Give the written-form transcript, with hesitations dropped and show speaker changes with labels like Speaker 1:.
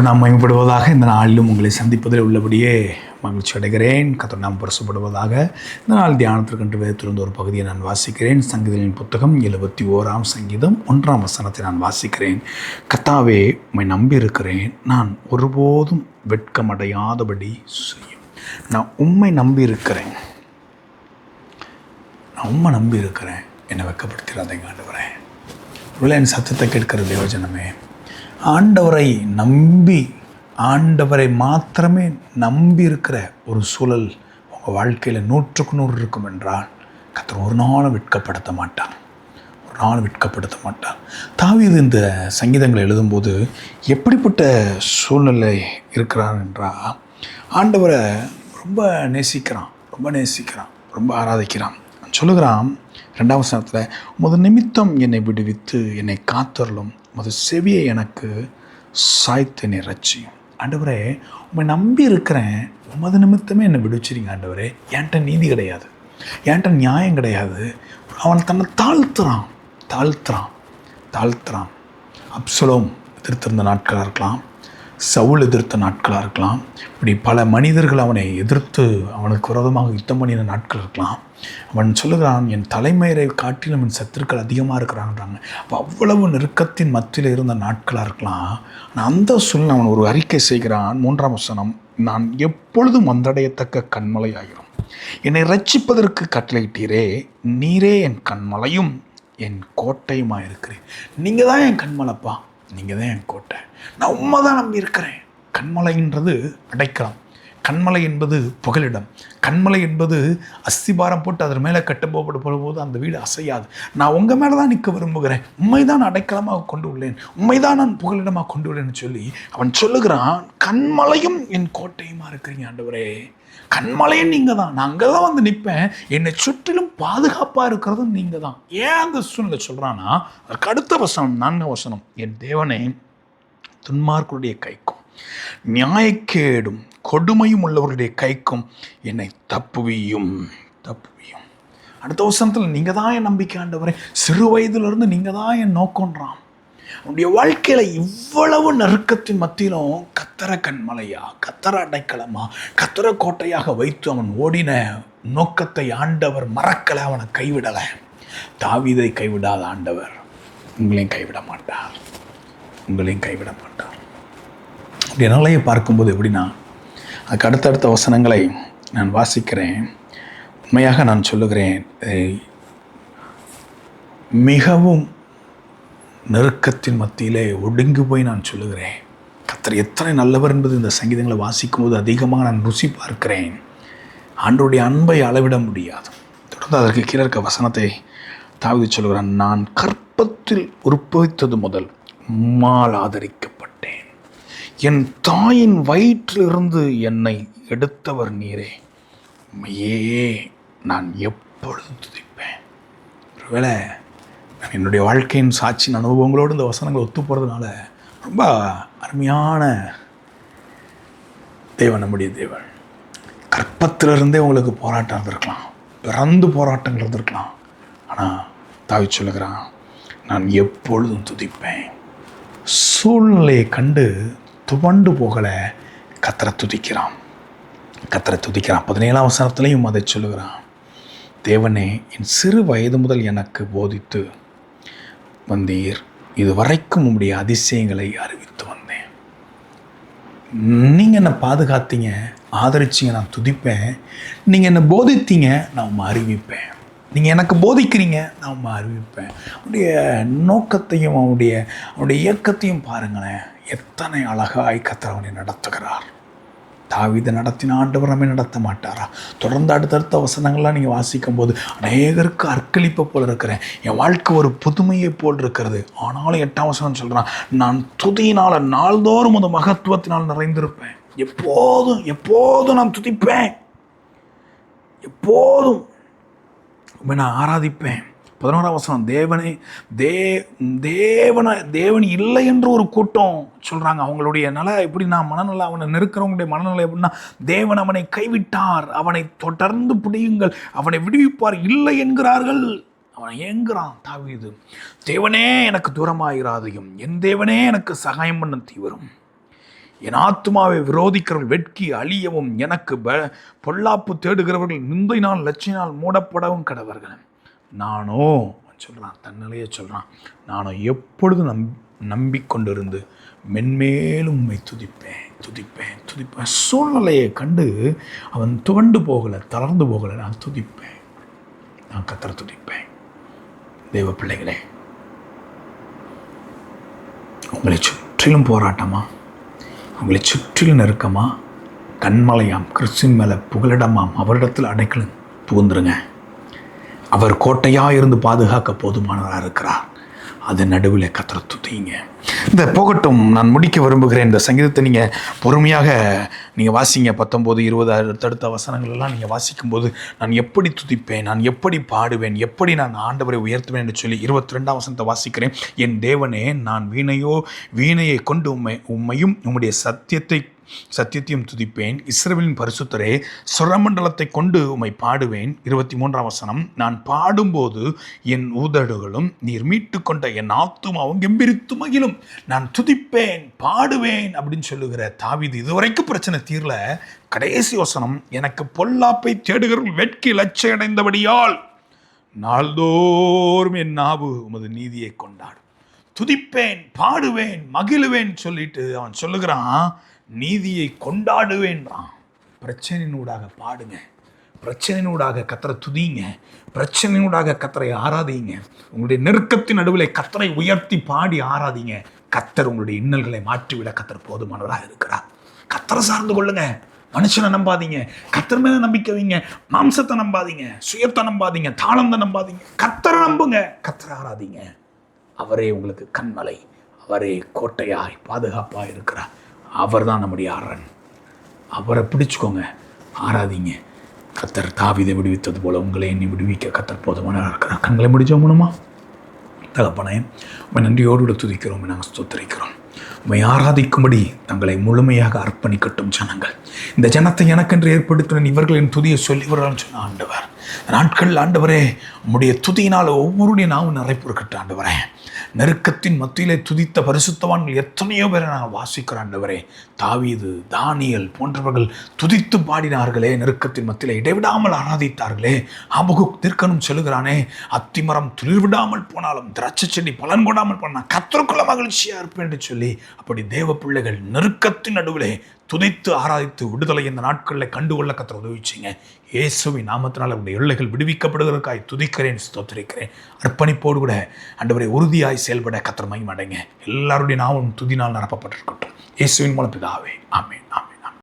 Speaker 1: கர்த்தர் நாம் மகிமைப்படுவதாக. இந்த நாளிலும் உங்களை சந்திப்பதில் உள்ளபடியே மகிழ்ச்சி அடைகிறேன். கர்த்தர் நாம் பரிசுப்படுவதாக. இந்த நாள் தியானத்திற்கென்று வேதத்திலிருந்து ஒரு பகுதியை நான் வாசிக்கிறேன். சங்கீதங்களின் புத்தகம் 71 சங்கீதம் 1 வசனத்தை நான் வாசிக்கிறேன். கர்த்தாவே, உம்மை நம்பியிருக்கிறேன், நான் ஒருபோதும் வெட்கமடையாதபடி செய்யும். நான் உம்மை நம்பியிருக்கிறேன், நான் உம்மை நம்பியிருக்கிறேன், என்னை வெட்கப்படுத்திடாதீங்க ஆண்டவரே. இவ்வளோ என் சத்தத்தை கேட்கிற தேவஜனமே, ஆண்டவரை நம்பி, ஆண்டவரை மாத்திரமே நம்பி இருக்கிற ஒரு சூழல் உங்கள் வாழ்க்கையில் 100% இருக்கும் என்றால் கர்த்தர் ஒரு நாளும் வெட்கப்படுத்த மாட்டான், ஒரு நாளும் வெட்கப்படுத்த மாட்டான். தாவீது இந்த சங்கீதங்களை எழுதும்போது எப்படிப்பட்ட சூழ்நிலை இருக்கிறான் என்றால், ஆண்டவரை ரொம்ப நேசிக்கிறான், ரொம்ப ஆராதிக்கிறான். சொல்லுகிறான் 2 வசனத்தில், உமது நிமித்தம் என்னை விடுவித்து என்னை காத்தருளும், உமது செவியை எனக்கு சாய்த்து என்னை ரட்சியும். ஆண்டவரே, உம்மை நம்பி இருக்கிறேன், உமது நிமித்தமே என்னை விடுவிச்சிருங்க ஆண்டவரே. என்கிட்ட நீதி கிடையாது, என்கிட்ட நியாயம் கிடையாது. அவன் தன்னை தாழ்த்துறான். அப்சலோம் எதிர்த்திருந்த நாட்களாக இருக்கலாம், சவுல் எதிர்த்த நாட்களாக இருக்கலாம், இப்படி பல மனிதர்கள் அவனை எதிர்த்து அவனுக்கு விரோதமாக யுத்தம் பண்ணின நாட்கள் இருக்கலாம். அவன் சொல்லுகிறான், என் தலைமையரை காட்டிலும் என் சத்துருக்கள் அதிகமாக இருக்கிறான்றாங்க. அப்போ அவ்வளவு நெருக்கத்தின் மத்தியில் இருந்த நாட்களாக இருக்கலாம். ஆனால் அந்த சூழ்நிலை அவன் ஒரு அறிக்கை செய்கிறான். 3 வசனம், நான் எப்பொழுதும் வந்தடையத்தக்க கண்மலை ஆகிறோம், என்னை ரட்சிப்பதற்கு கட்டளையிட்டீரே, நீரே என் கண்மலையும் என் கோட்டையுமாக இருக்கிறேன். நீங்கள் தான் என் கண்மலைப்பா, நீங்கள் தான் என் கோட்டை, நான் உண்மை தான் நம்பி இருக்கிறேன். கண்மலைன்றது அடைக்கலாம், கண்மலை என்பது புகலிடம், கண்மலை என்பது அஸ்திபாரம் போட்டு அதன் மேலே கட்டப்போடு போது அந்த வீடு அசையாது. நான் உங்கள் மேலே தான் நிற்க விரும்புகிறேன், உண்மைதான் அடைக்கலமாக கொண்டு உள்ளேன், உண்மைதான் நான் புகலிடமாக கொண்டு உள்ளேன்னு சொல்லி அவன் சொல்லுகிறான், கண்மலையும் என் கோட்டையுமா இருக்கிறீங்க ஆண்டவரே. கண்மலையும் நீங்கள் தான், நான் அங்கே தான் வந்து நிற்பேன், என்னை சுற்றிலும் பாதுகாப்பாக இருக்கிறதும் நீங்கள் தான். ஏன் அந்த சூழ்நிலை சொல்கிறான்னா, அதுக்கு அடுத்த வசனம் 4 வசனம், என் தேவனே, துன்மார்க்கருடைய கைக்கும் நியாயக்கேடும் கொடுமையும் உள்ளவருடைய கைக்கும் என்னை தப்புவியும். அடுத்த வசனத்தில், நீங்கள் தான் என் நம்பிக்கை ஆண்டவரே, சிறு வயதிலிருந்து நீங்கள் தான் என் நோக்கன்றான். அவனுடைய வாழ்க்கையில் இவ்வளவு நெருக்கத்தின் மத்தியிலும் கத்தர கண்மலையா, கத்தர அடைக்கலமா, கத்தர கோட்டையாக வைத்து அவன் ஓடின நோக்கத்தை ஆண்டவர் மறக்கலை, அவனை கைவிடலை. தாவீதை கைவிடாத ஆண்டவர் உங்களையும் கைவிட மாட்டார். அப்படி நிலையை பார்க்கும்போது எப்படின்னா, அதுக்கு அடுத்தடுத்த வசனங்களை நான் வாசிக்கிறேன். உண்மையாக நான் சொல்லுகிறேன், மிகவும் நெருக்கத்தின் மத்தியிலே ஒடுங்கி போய் நான் சொல்லுகிறேன், கர்த்தர் எத்தனை நல்லவர் என்பது இந்த சங்கீதங்களை வாசிக்கும் போது அதிகமாக நான் ருசி பார்க்கிறேன். ஆண்டவருடைய அன்பை அளவிட முடியாது. தொடர்ந்து அதற்கு கீழே இருக்க வசனத்தை தாவீது சொல்லுகிறான், நான் கற்பத்தில் உற்பவித்தது முதல் உம்மால் ஆதரிக்கப்பட்டேன், என் தாயின் வயிற்றிலிருந்து என்னை எடுத்தவர் நீரே, உம்மையே நான் எப்பொழுதும் துதிப்பேன். ஒருவேளை நான் என்னுடைய வாழ்க்கையின் சாட்சியின் அனுபவங்களோடு இந்த வசனங்கள் ஒத்து போகிறதுனால ரொம்ப அருமையான தேவன், நம்முடைய தேவன். கற்பத்திலிருந்தே உங்களுக்கு போராட்டம் இருந்திருக்கலாம், பிறந்து போராட்டங்கள் இருந்திருக்கலாம். ஆனால் தாவீது சொல்லுகிறான், நான் எப்பொழுதும் துதிப்பேன். சூழ்நிலையை கண்டு துவண்டு போகலை, கத்தரை துதிக்கிறான். 17 வசனத்துலையும் அதை சொல்லுகிறான், தேவனே, என் சிறு வயது முதல் எனக்கு போதித்து வந்தீர், இதுவரைக்கும் உம்முடைய அதிசயங்களை அறிவித்து வந்தேன். நீங்கள் என்னை பாதுகாத்தீங்க, ஆதரிச்சிங்க, நான் துதிப்பேன். நீங்கள் என்னை போதித்தீங்க, நான் உம்மை அறிவிப்பேன். நீங்கள் எனக்கு போதிக்கிறீங்க, நான் உம்மை அறிவிப்பேன். அவனுடைய நோக்கத்தையும் அவனுடைய இயக்கத்தையும் பாருங்களேன், எத்தனை அழகாய் கர்த்தர் அவனை நடத்துகிறார். தாவீதை நடத்தின ஆண்டவர் நம்மை நடத்த மாட்டாரா? தொடர்ந்து அடுத்தடுத்த வசனங்கள்லாம் நீங்கள் வாசிக்கும் போது அநேகருக்கு அர்ப்பணிப்பை போல் இருக்கிறேன், என் வாழ்க்கை ஒரு புதுமையை போல் இருக்கிறது. ஆனாலும் 8 வசனம் சொல்கிறான், நான் துதியினால் நாள்தோறும் அந்த மகத்துவத்தினால் நிறைந்திருப்பேன். எப்போதும் நான் துதிப்பேன், எப்போதும் நான் ஆராதிப்பேன். 11 வசனம், தேவன் இல்லை என்று ஒரு கூட்டம் சொல்கிறாங்க. அவங்களுடைய எப்படின்னா மனநிலை, அவனை நெருக்கிறவங்களுடைய மனநிலை எப்படின்னா, தேவன் அவனை கைவிட்டார், அவனை தொடர்ந்து பிடியுங்கள், அவனை விடுவிப்பார் இல்லை என்கிறார்கள். அவனை ஏங்குறான் தாவீது. தேவனே எனக்கு தூரமாயிராதையும், என் தேவனே எனக்கு சகாயம் பண்ண தீவிரம். என் ஆத்துமாவை விரோதிக்கிறவர்கள் வெட்கி அழியவும், எனக்கு பொல்லாப்பு தேடுகிறவர்கள் நிந்தையினால் லட்சியினால் மூடப்படவும் கடவர்கள். நானோ சொல்கிறான், தன்னிலையே சொல்கிறான், நானும் எப்பொழுதும் நம்பிக்கொண்டிருந்து மென்மேலும் உண்மை துதிப்பேன் துதிப்பேன் துதிப்பேன். சூழ்நிலையை கண்டு அவன் துவண்டு போகலை, தளர்ந்து போகலை. நான் துதிப்பேன், நான் கர்த்தரை துதிப்பேன். தேவ பிள்ளைகளே, உங்களை சுற்றிலும் போராட்டமா, உங்களை சுற்றிலும் நெருக்கமா, கண்மலையாம் கிறிஸ்துவின் மேலே புகலிடமாம் அவரிடத்தில் அடைக்கலம் புகுந்துருங்க. அவர் கோட்டையாக இருந்து பாதுகாக்க போதுமானவராக இருக்கிறார். அது நடுவில் கர்த்தரை துதிங்க. இந்த போகட்டும், நான் முடிக்க விரும்புகிறேன். இந்த சங்கீதத்தை நீங்கள் பொறுமையாக நீங்கள் வாசிங்க. 19, 20 அடுத்தடுத்த வசனங்களெல்லாம் நீங்கள் வாசிக்கும்போது, நான் எப்படி துதிப்பேன், நான் எப்படி பாடுவேன், எப்படி நான் ஆண்டவரை உயர்த்துவேன் என்று சொல்லி 22ஆம் வசனத்தை வாசிக்கிறேன். என் தேவனே, நான் வீணையை கொண்டு உம்மையும் உம்முடைய சத்தியத்தையும் துதிப்பேன். இஸ்ரவேலின் பரிசுத்தரே, சுரமண்டலத்தை கொண்டு உம்மை பாடுவேன். 23ஆம் வசனம், நான் பாடும்போது என் உதடுகளும் நீர் மீட்டு கொண்ட என் ஆத்துமாவும் கெம்பீரித்து மகிழும். நான் துதிப்பேன், பாடுவேன் அப்படின்னு சொல்லுகிற தாவீது இதுவரைக்கும் பிரச்சனை தீரல. கடைசி வசனம், எனக்கு பொல்லாப்பை தேடுகிறவர்கள் வெட்கி லட்சையடைந்தபடியால் நாள்தோறும் என் நாவு உமது நீதியை கொண்டாடும். துதிப்பேன், பாடுவேன், மகிழுவேன் சொல்லிட்டு அவன் சொல்லுகிறான், நீதியை கொண்டாடுவேன்றான். பிரச்சனையினூடாக பாடுங்க, பிரச்சனையினூடாக கர்த்தரை துதிங்க, பிரச்சனையினூடாக கர்த்தரை ஆராதிங்க. உங்களுடைய நெருக்கத்தின் நடுவில் கர்த்தரை உயர்த்தி பாடி ஆராதிங்க. கர்த்தர் உங்களுடைய இன்னல்களை மாற்றிவிட கர்த்தர் போதுமானவராக இருக்கிறார். கர்த்தரை சார்ந்து கொள்ளுங்க. மனுஷனை நம்பாதீங்க, கர்த்தர் மேல நம்பிக்கை வைங்க. மாம்சத்தை நம்பாதீங்க, சுயத்தை நம்பாதீங்க, தாளத்தை நம்பாதீங்க. கர்த்தரை நம்புங்க, கர்த்தரை ஆராதிங்க. அவரே உங்களுக்கு கண்மலை, அவரே கோட்டையாய் பாதுகாப்பாக இருக்கிறார். அவர் தான் நம்முடைய அரண். அவரை பிடிச்சுக்கோங்க, ஆராதிங்க. கர்த்தர் தாவீதை விடுவித்தது போல உங்களை எண்ணி விடுவிக்க கர்த்தர் போதுமானவராக இருக்கிறார். கண்களை முடிச்சோம்னுமா? தகப்பனே, உம்மை நன்றியோடு துதிக்கிறோம், நாங்கள் ஸ்தோத்திரிக்கிறோம். உம்மை ஆராதிக்கும்படி தங்களை முழுமையாக அர்ப்பணிக்கட்டும் ஜனங்கள். இந்த ஜனத்தை எனக்கென்று ஏற்படுத்தின இவர்களின் துதியை சொல்லிவர்கள் சொன்ன ஆண்டவர், நாட்கள் ஆண்டவரே, உம்முடைய துதியினால் ஒவ்வொருடைய நாவும் நிறைப்பு இருக்கட்டும் ஆண்டவரே. நெருக்கத்தின் மத்தியிலே துதித்த பரிசுத்தவான்கள் எத்தனையோ பேரை நான் வாசிக்கிறேன் ஆண்டவரே. தாவீது, தானியேல் போன்றவர்கள் துதித்து பாடினார்களே, நெருக்கத்தின் மத்தியிலே இடைவிடாமல் ஆராதித்தார்களே. ஆபகுக் தீர்க்கனும் சொல்லுகிறானே, அத்திமரம் துளிர்விடாமல் போனாலும் திராட்சை செடி பலன் கொடாமல் போனால் கர்த்தருக்குள்ள மகிழ்ச்சியாக இருப்பேன் என்று சொல்லி, அப்படி தேவ பிள்ளைகள் நெருக்கத்தின் நடுவிலே துதித்து ஆராதித்து விடுதலை இந்த நாட்களில் கண்டுகொள்ள கர்த்தர் உதவிச்சிங்க. இயேசுவின் நாமத்தினால் அவருடைய எல்லைகள் விடுவிக்கப்படுவதற்காய் துதிக்கிறேன், ஸ்தோத்திரிக்கிறேன். அர்ப்பணிப்போடு கூட ஆண்டவரை உறுதியாய் செயல்பட கர்த்தர் மகிமை அடைங்க. எல்லாருடைய நாமும் துதினால் நிரப்பப்பட்டிருக்கட்டும். இயேசுவின் மூலம் பிதாவே, ஆமென்.